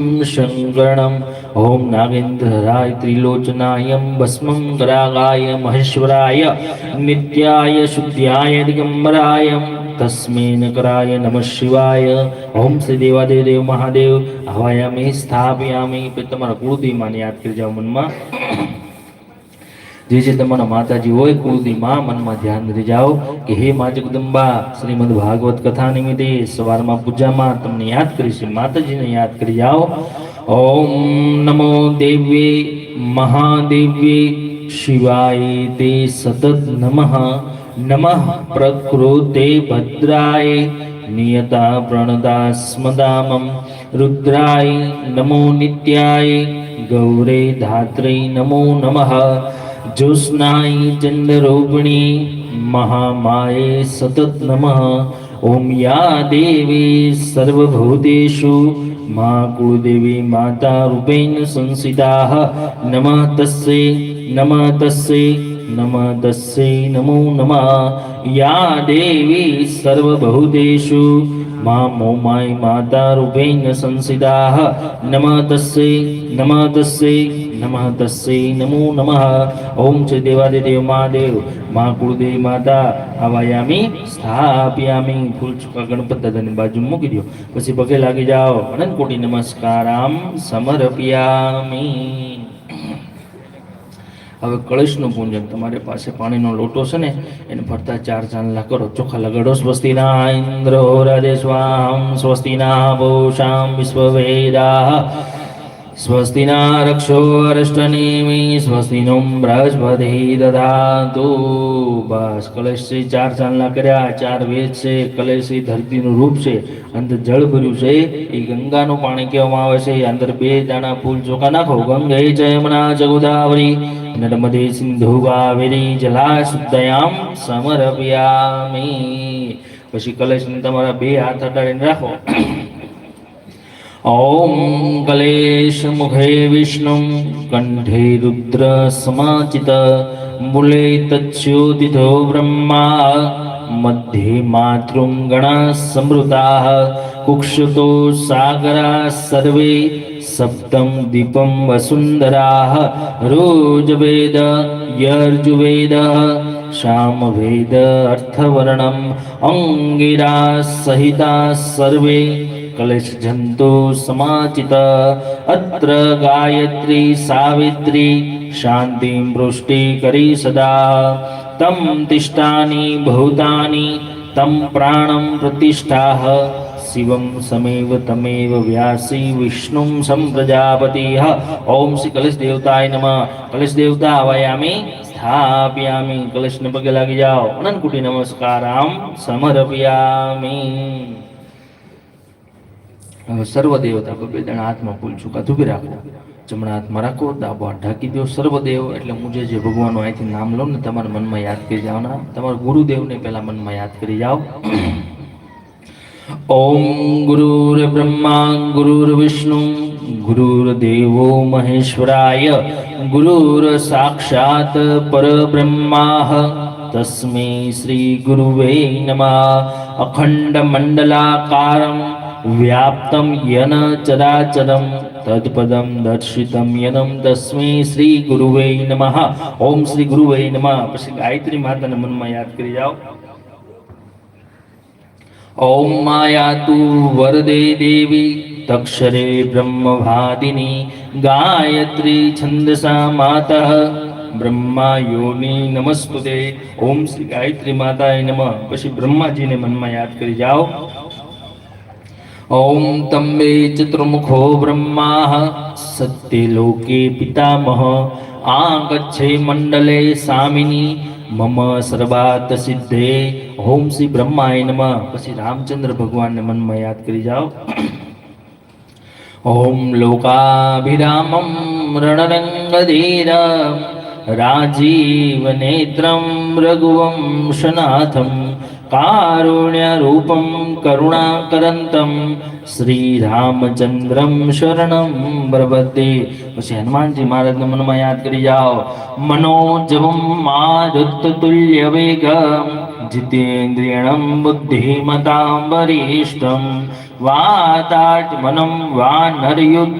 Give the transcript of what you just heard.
शङ्करणम् ॐ नागेन्द्राय त्रिलोचनाय भस्मं करागाय महेश्वराय नित्याय शुद्ध्याय दिगंबराय तस्मै नकराय नमः शिवाय। ओम श्री देवादेव महादेव हवायामी स्थापयामी। તમારા કુળદેવીમાને યાદ કરી જાઓ મનમાં। જે તમારા માતાજી હોય કુળદેવીમાં મનમાં ધ્યાન ધરી જાઓ કે હે મા જગદંબા શ્રીમદ ભાગવત કથા નિમિત્તે સવારમાં પૂજામાં તમને યાદ કરીશ, માતાજીને યાદ કરી જાઓ। ओम नमो देव्ये महादेव्ये शिवाय ते सतत नमः। नमः प्रकृते भद्राय नियता प्रणदास्मदामं रुद्राय नमो नित्याय गौरे धात्रे नमो नमः। ज्योत्स्नाय चंद्ररूपिणी महामाये सतत नमः। ओम या देवी सर्वभूतेषु माँ कुलदेवी माता रूपेण संसिता नमः तस्यै नमः तस्यै नमः तस्यै नमो नमः। या देवी सर्वभूतेषु माँ मोमाय माता रूपेण संसिता नमः तस्यै नमः तस्यै नमः तस्यै नमो नमः। ओम श्री देवादिदेव महादेव माँ कुलदेवी माता आवायामी स्थापयामी। फूल चुका गणपत दादानी बाजू मूकी दो, पछी पगे लागी जाओ। अनंत कोटि नमस्काराम समर्पयामी। હવે કળશનું પૂજન તમારે પાસે પાણીનો લોટો છે ને એને ફરતા 4 ચાંદલા કરો, ચોખા લગાડો। સ્વસ્તિના ઇન્દ્રો રાજેશ્વામ સ્વસ્તિના પૂષામ વિશ્વવેદાઃ स्वस्तिना रक्षो अरिष्टनेमि स्वस्तिनो बृहस्पति दधातु। बस कलश से 4 चांदला कर्या, 4 वेद से कलश से धरतीનું રૂપ છે, અંદર જળ ભર્યું છે, એ ગંગાનું પાણી કહેવામાં આવે છે। અંદર 2 દાણા ફૂલ ચોખા નાખો। ગંગે ચ यमुना च गोदावरी नर्मदे सिंधु कावेरी जलाशुद्धयां समर्पयामि। પછી કલશને તમારા 2 હાથ અડાડીને રાખો। ओम कलेश मुखे विष्णु कंठे रुद्र समाचित मूले तच्योतिथो ब्रह्मा मध्ये मातृं गणा संवृताः कुक्षतो सागरा सर्वे सप्तम दीपं वसुंधराः रोजवेद यर्जुवेद सामवेद अर्थवर्णम् अंगिरा सहिता सर्वे कलश जंतु समाचित अत्र गायत्री सावित्री शांति वृष्टि करी सदा तम तिष्ठानि भूतानि तम प्राणं प्रतिष्ठाः शिवं समेव तमेव व्यासी विष्णुं संप्रजापतिः। ओम श्री कलश देवताय नमः। कलश देवता आवायामी स्थापयामी। कलश ने पगे लागी जाओ। अनंत कोटि नमस्काराम समर्पयामी। सर्व देवता को 2 दाણા હાથમાં ફૂલ ચૂકા ધૂબી રાખો। જમણા હાથમાં રાખો, ડાબો હાથ ઢાંકી દો। સર્વદેવ એટલે મુજે જે ભગવાનનું અહીંથી નામ લો ને તમારા મનમાં યાદ કરી જાઓના। તમારા ગુરુદેવને પહેલા મનમાં યાદ કરી જાઓ। ओम गुरुर्ब्रह्मा गुरुर्विष्णु गुरुर्देवो महेश्वराय गुरुर्साक्षात् परब्रह्मः तस्मै श्री गुरुवे नमः। अखंड मंडलाकारं व्याप्तं येन चराचरं तत्पदं दर्शितं येनं तस्मै श्री गुरुवे नमः। ओम श्री गुरुवे नमः। પછી ગાયત્રી માતાને મનમાં યાદ કરી જાઓ। ओम माया तु वरदे देवी तक्षरे ब्रह्मवादिनी गायत्री छंदसा मातः ब्रह्मा योनि नमस्ते। ओम श्री गायत्री माताय नमः। પછી બ્રહ્માજીને મનમાં યાદ કરી જાઓ। ओम तम्बे चतुर्मुखो ब्रह्मा सत्यलोके पितामह आगच्छे मंडले सामिनी मम सर्वात सिद्धे। ओम श्री ब्रह्माय नमः। પછી રામચંદ્ર ભગવાનને મનમાં યાદ કરી જાઓ। ओम लोकाभिरामं रणरंगधीरं राजीवनेत्रं रघुवंशनाथं कारुण्यरूपं करुणाकरन्तं श्रीरामचंद्रं शरणं प्रपद्ये। પછી હનુમાનજી મહારાજને મનમાં યાદ કરી જાઓ। मनोजवं मारुततुल्यवेगं जितेन्द्रियणं बुद्धिमतां वरिष्ठं वातात्मनं वानरयुक्तं